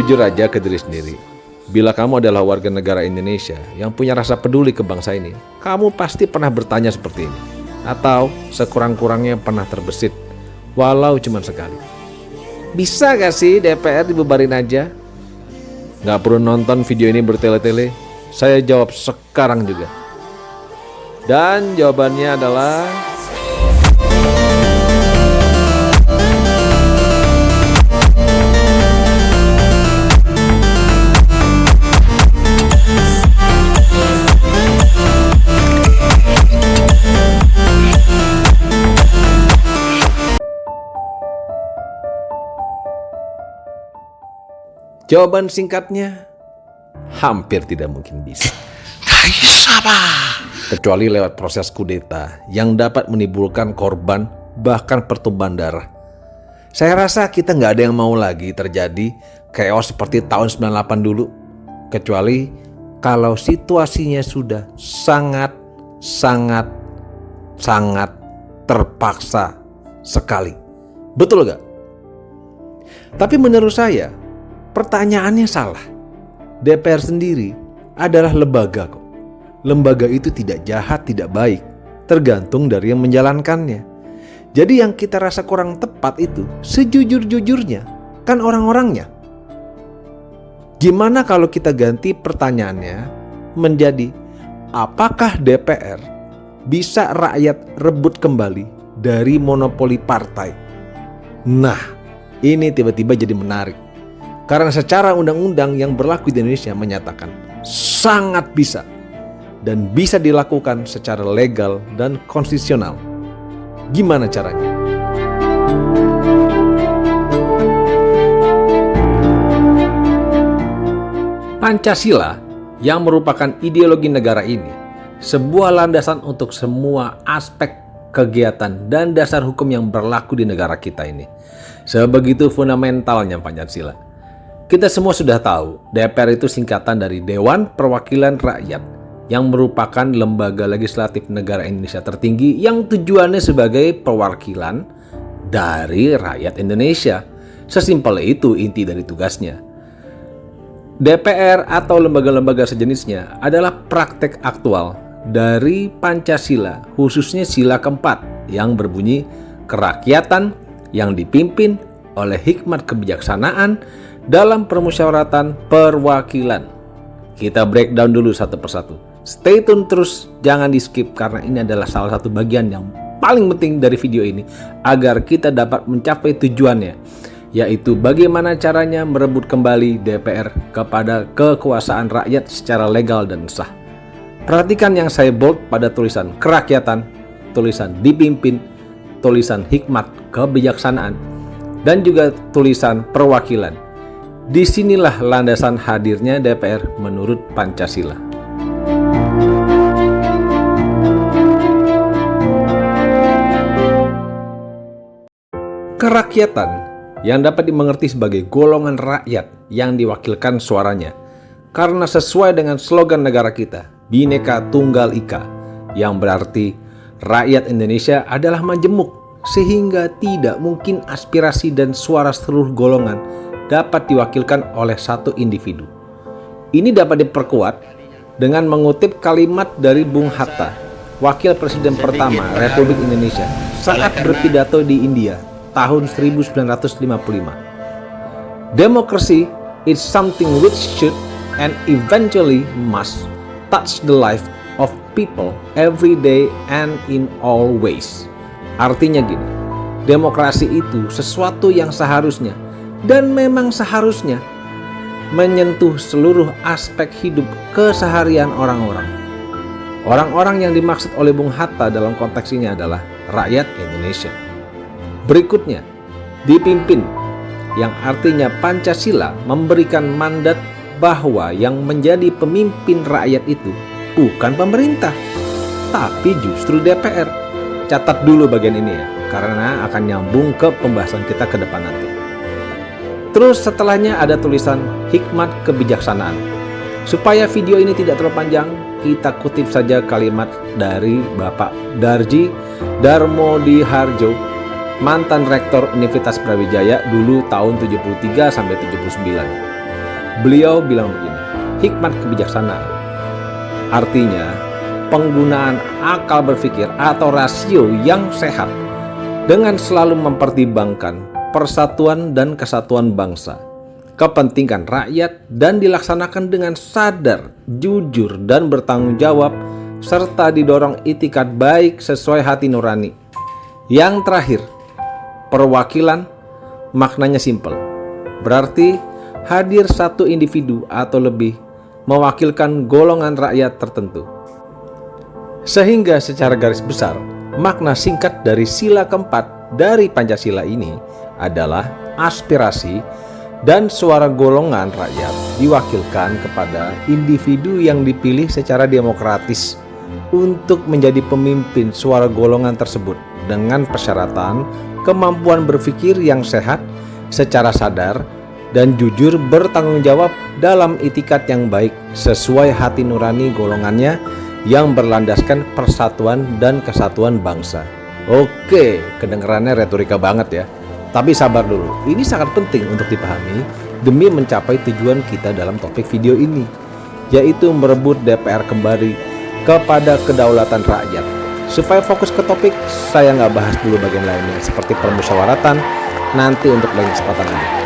Jujur aja ke diri sendiri. Bila kamu adalah warga negara Indonesia yang punya rasa peduli ke bangsa ini, kamu pasti pernah bertanya seperti ini. Atau sekurang-kurangnya pernah terbesit, walau cuma sekali. Bisa gak sih DPR dibubarin aja? Gak perlu nonton video ini bertele-tele, saya jawab sekarang juga. Dan jawabannya adalah jawaban singkatnya, hampir tidak mungkin bisa. Kecuali lewat proses kudeta yang dapat menimbulkan korban bahkan pertumpahan darah. Saya rasa kita nggak ada yang mau lagi terjadi chaos seperti tahun 98 dulu. Kecuali kalau situasinya sudah sangat terpaksa sekali. Betul nggak? Tapi menurut saya, pertanyaannya salah. DPR sendiri adalah lembaga kok. Lembaga itu tidak jahat, tidak baik. Tergantung dari yang menjalankannya. Jadi yang kita rasa kurang tepat itu sejujur-jujurnya kan orang-orangnya. Gimana kalau kita ganti pertanyaannya menjadi apakah DPR bisa rakyat rebut kembali dari monopoli partai? Nah, ini tiba-tiba jadi menarik. Karena secara undang-undang yang berlaku di Indonesia menyatakan sangat bisa dan bisa dilakukan secara legal dan konstitusional. Gimana caranya? Pancasila yang merupakan ideologi negara ini sebuah landasan untuk semua aspek kegiatan dan dasar hukum yang berlaku di negara kita ini. Sebegitu fundamentalnya Pancasila. Kita semua sudah tahu, DPR itu singkatan dari Dewan Perwakilan Rakyat yang merupakan lembaga legislatif negara Indonesia tertinggi yang tujuannya sebagai perwakilan dari rakyat Indonesia. Sesimpel itu inti dari tugasnya. DPR atau lembaga-lembaga sejenisnya adalah praktek aktual dari Pancasila, khususnya sila keempat yang berbunyi kerakyatan yang dipimpin oleh hikmat kebijaksanaan dalam permusyawaratan perwakilan. Kita breakdown dulu satu persatu. Stay tune terus, jangan di skip karena ini adalah salah satu bagian yang paling penting dari video ini agar kita dapat mencapai tujuannya, yaitu bagaimana caranya merebut kembali DPR kepada kekuasaan rakyat secara legal dan sah. Perhatikan yang saya bold pada tulisan kerakyatan, tulisan dipimpin, tulisan hikmat kebijaksanaan, dan juga tulisan perwakilan. Disinilah landasan hadirnya DPR menurut Pancasila. Kerakyatan yang dapat dimengerti sebagai golongan rakyat yang diwakilkan suaranya, karena sesuai dengan slogan negara kita, Bhinneka Tunggal Ika, yang berarti rakyat Indonesia adalah majemuk, sehingga tidak mungkin aspirasi dan suara seluruh golongan dapat diwakilkan oleh satu individu. Ini dapat diperkuat dengan mengutip kalimat dari Bung Hatta, Wakil Presiden pertama Republik Indonesia, saat berpidato di India tahun 1955. Democracy is something which should and eventually must touch the life of people every day and in all ways. Artinya gini, demokrasi itu sesuatu yang seharusnya dan memang seharusnya menyentuh seluruh aspek hidup keseharian orang-orang. Orang-orang yang dimaksud oleh Bung Hatta dalam konteks ini adalah rakyat Indonesia. Berikutnya, dipimpin, yang artinya Pancasila memberikan mandat bahwa yang menjadi pemimpin rakyat itu bukan pemerintah, tapi justru DPR. Catat dulu bagian ini ya, karena akan nyambung ke pembahasan kita ke depan nanti. Terus setelahnya ada tulisan hikmat kebijaksanaan. Supaya video ini tidak terlalu panjang, kita kutip saja kalimat dari Bapak Darji Darmodiharjo, mantan Rektor Universitas Brawijaya dulu tahun 73 sampai 79. Beliau bilang begini, hikmat kebijaksanaan. Artinya, penggunaan akal berpikir atau rasio yang sehat dengan selalu mempertimbangkan persatuan dan kesatuan bangsa, kepentingan rakyat, dan dilaksanakan dengan sadar, jujur, dan bertanggung jawab, serta didorong itikat baik sesuai hati nurani. Yang terakhir, perwakilan maknanya simpel. Berarti hadir satu individu atau lebih mewakilkan golongan rakyat tertentu. Sehingga secara garis besar, makna singkat dari sila keempat dari Pancasila ini adalah aspirasi dan suara golongan rakyat diwakilkan kepada individu yang dipilih secara demokratis untuk menjadi pemimpin suara golongan tersebut dengan persyaratan kemampuan berpikir yang sehat, secara sadar dan jujur bertanggung jawab dalam itikat yang baik sesuai hati nurani golongannya yang berlandaskan persatuan dan kesatuan bangsa. Oke, kedengarannya retorika banget ya. Tapi sabar dulu, ini sangat penting untuk dipahami demi mencapai tujuan kita dalam topik video ini, yaitu merebut DPR kembali kepada kedaulatan rakyat. Supaya fokus ke topik, saya nggak bahas dulu bagian lainnya seperti permusyawaratan, nanti untuk lain kesempatan aja.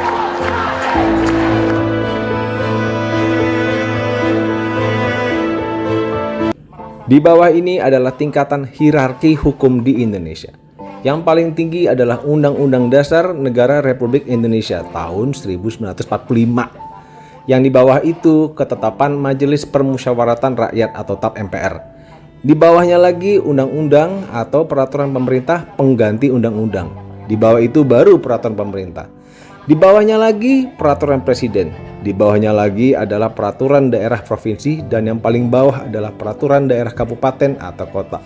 Di bawah ini adalah tingkatan hierarki hukum di Indonesia. Yang paling tinggi adalah Undang-Undang Dasar Negara Republik Indonesia tahun 1945. Yang di bawah itu ketetapan Majelis Permusyawaratan Rakyat atau TAP MPR. Di bawahnya lagi undang-undang atau peraturan pemerintah pengganti undang-undang. Di bawah itu baru peraturan pemerintah. Di bawahnya lagi peraturan presiden. Di bawahnya lagi adalah peraturan daerah provinsi, dan yang paling bawah adalah peraturan daerah kabupaten atau kota.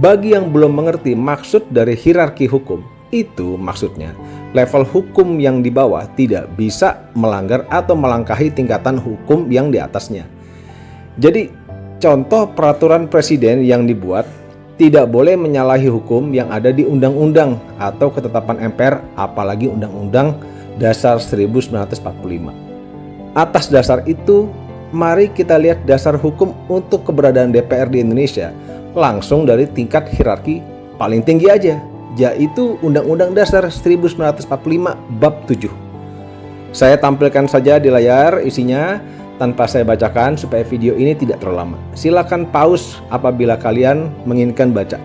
Bagi yang belum mengerti maksud dari hierarki hukum, itu maksudnya level hukum yang di bawah tidak bisa melanggar atau melangkahi tingkatan hukum yang di atasnya. Jadi, contoh peraturan presiden yang dibuat tidak boleh menyalahi hukum yang ada di undang-undang atau ketetapan MPR, apalagi Undang-Undang Dasar 1945. Atas dasar itu, mari kita lihat dasar hukum untuk keberadaan DPR di Indonesia langsung dari tingkat hierarki paling tinggi aja, yaitu Undang-Undang Dasar 1945 Bab 7. Saya tampilkan saja di layar isinya tanpa saya bacakan supaya video ini tidak terlalu lama. Silakan pause apabila kalian menginginkan baca.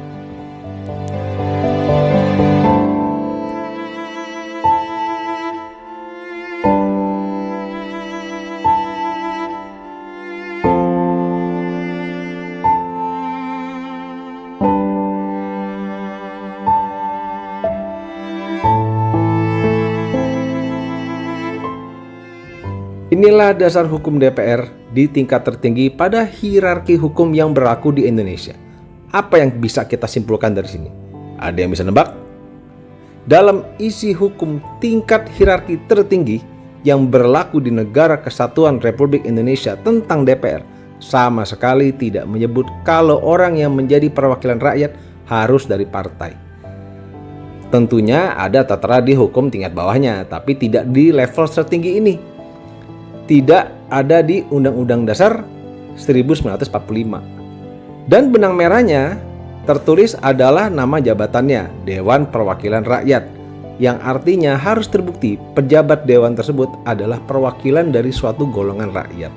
Inilah dasar hukum DPR di tingkat tertinggi pada hierarki hukum yang berlaku di Indonesia. Apa yang bisa kita simpulkan dari sini? Ada yang bisa nebak? Dalam isi hukum tingkat hierarki tertinggi yang berlaku di Negara Kesatuan Republik Indonesia tentang DPR, sama sekali tidak menyebut kalau orang yang menjadi perwakilan rakyat harus dari partai. Tentunya ada tertera di hukum tingkat bawahnya, tapi tidak di level tertinggi ini. Tidak ada di Undang-Undang Dasar 1945. Dan benang merahnya tertulis adalah nama jabatannya, Dewan Perwakilan Rakyat, yang artinya harus terbukti pejabat dewan tersebut adalah perwakilan dari suatu golongan rakyat.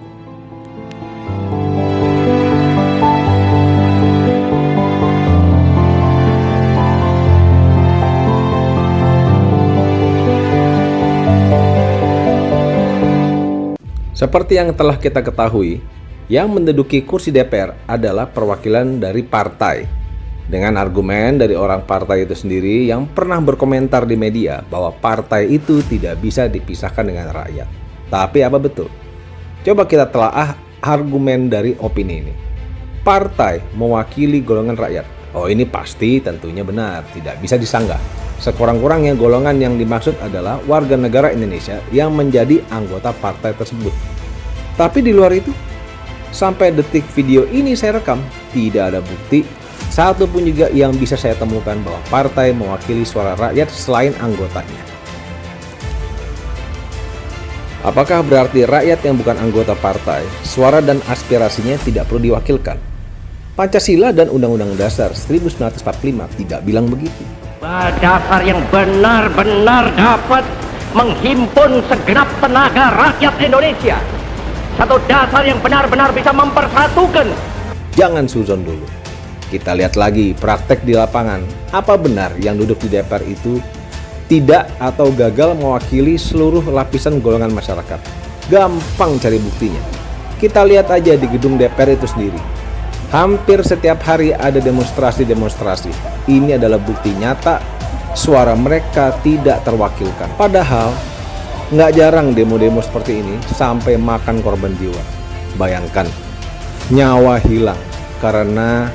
Seperti yang telah kita ketahui, yang menduduki kursi DPR adalah perwakilan dari partai. Dengan argumen dari orang partai itu sendiri yang pernah berkomentar di media bahwa partai itu tidak bisa dipisahkan dengan rakyat. Tapi apa betul? Coba kita telaah argumen dari opini ini. Partai mewakili golongan rakyat. Oh, ini pasti tentunya benar, tidak bisa disanggah. Sekurang-kurangnya golongan yang dimaksud adalah warga negara Indonesia yang menjadi anggota partai tersebut. Tapi di luar itu, sampai detik video ini saya rekam, tidak ada bukti satu pun juga yang bisa saya temukan bahwa partai mewakili suara rakyat selain anggotanya. Apakah berarti rakyat yang bukan anggota partai, suara dan aspirasinya tidak perlu diwakilkan? Pancasila dan Undang-Undang Dasar 1945 tidak bilang begitu. Dasar yang benar-benar dapat menghimpun segenap tenaga rakyat Indonesia. Satu dasar yang benar-benar bisa mempersatukan. Jangan suzon dulu. Kita lihat lagi praktek di lapangan. Apa benar yang duduk di DPR itu tidak atau gagal mewakili seluruh lapisan golongan masyarakat? Gampang cari buktinya. Kita lihat aja di gedung DPR itu sendiri. Hampir setiap hari ada demonstrasi-demonstrasi. Ini adalah bukti nyata suara mereka tidak terwakilkan. Padahal nggak jarang demo-demo seperti ini sampai makan korban jiwa. Bayangkan, nyawa hilang karena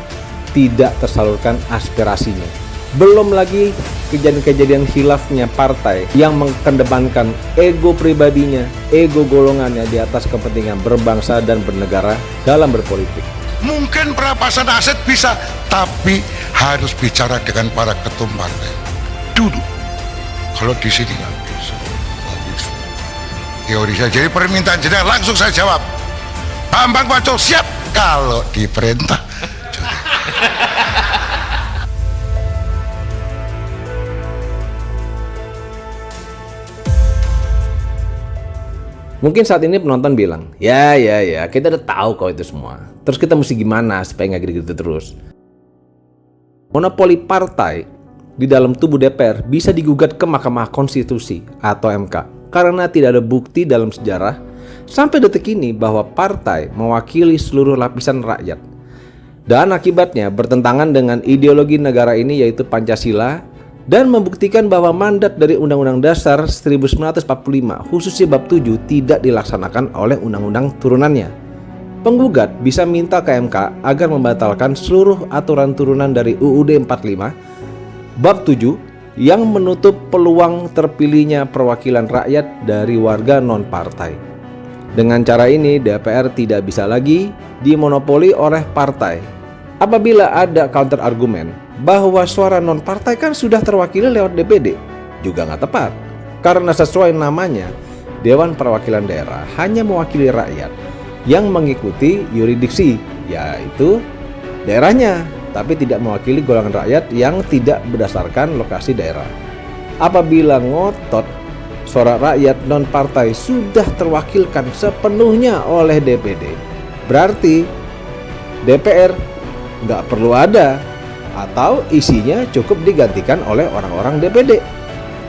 tidak tersalurkan aspirasinya. Belum lagi kejadian-kejadian khilafnya partai yang mengedepankan ego pribadinya, ego golongannya di atas kepentingan berbangsa dan bernegara dalam berpolitik. Mungkin perampasan aset bisa, tapi harus bicara dengan para ketum partai dulu. Kalau di sini nggak bisa. Teori saya, jadi permintaan jenengan langsung saya jawab. Bambang Pacul siap kalau diperintah. Mungkin saat ini penonton bilang, ya, kita udah tahu kok itu semua. Terus kita mesti gimana supaya nggak gitu-gitu terus? Monopoli partai di dalam tubuh DPR bisa digugat ke Mahkamah Konstitusi atau MK karena tidak ada bukti dalam sejarah sampai detik ini bahwa partai mewakili seluruh lapisan rakyat. Dan akibatnya bertentangan dengan ideologi negara ini yaitu Pancasila, dan membuktikan bahwa mandat dari Undang-Undang Dasar 1945 khususnya bab 7 tidak dilaksanakan oleh undang-undang turunannya. Penggugat bisa minta ke MK agar membatalkan seluruh aturan turunan dari UUD 45 bab 7 yang menutup peluang terpilihnya perwakilan rakyat dari warga non-partai. Dengan cara ini DPR tidak bisa lagi dimonopoli oleh partai. Apabila ada counter argumen bahwa suara non-partai kan sudah terwakili lewat DPD, juga nggak tepat. Karena sesuai namanya, Dewan Perwakilan Daerah hanya mewakili rakyat yang mengikuti yurisdiksi, yaitu daerahnya, tapi tidak mewakili golongan rakyat yang tidak berdasarkan lokasi daerah. Apabila ngotot suara rakyat non-partai sudah terwakilkan sepenuhnya oleh DPD, berarti DPR nggak perlu ada, atau isinya cukup digantikan oleh orang-orang DPD.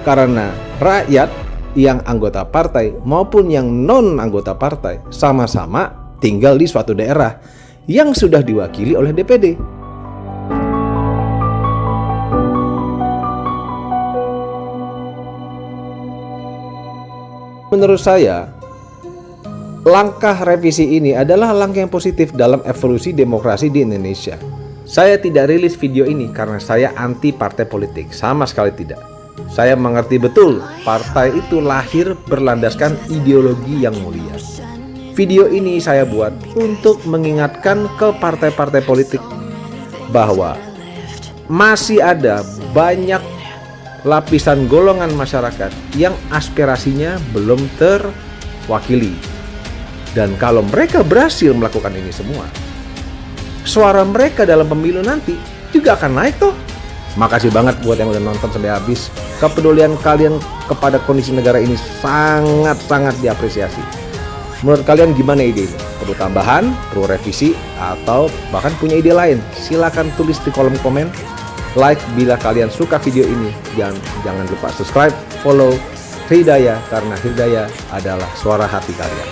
Karena rakyat yang anggota partai maupun yang non anggota partai sama-sama tinggal di suatu daerah yang sudah diwakili oleh DPD. Menurut saya, langkah revisi ini adalah langkah yang positif dalam evolusi demokrasi di Indonesia. Saya tidak rilis video ini karena saya anti partai politik, sama sekali tidak. Saya mengerti betul partai itu lahir berlandaskan ideologi yang mulia. Video ini saya buat untuk mengingatkan ke partai-partai politik bahwa masih ada banyak lapisan golongan masyarakat yang aspirasinya belum terwakili. Dan kalau mereka berhasil melakukan ini semua, suara mereka dalam pemilu nanti juga akan naik toh. Makasih banget buat yang udah nonton sampai habis. Kepedulian kalian kepada kondisi negara ini sangat-sangat diapresiasi. Menurut kalian gimana ide ini? Perlu tambahan, perlu revisi, atau bahkan punya ide lain? Silakan tulis di kolom komen. Like bila kalian suka video ini. Jangan lupa subscribe, follow Hridaya, karena Hridaya adalah suara hati kalian.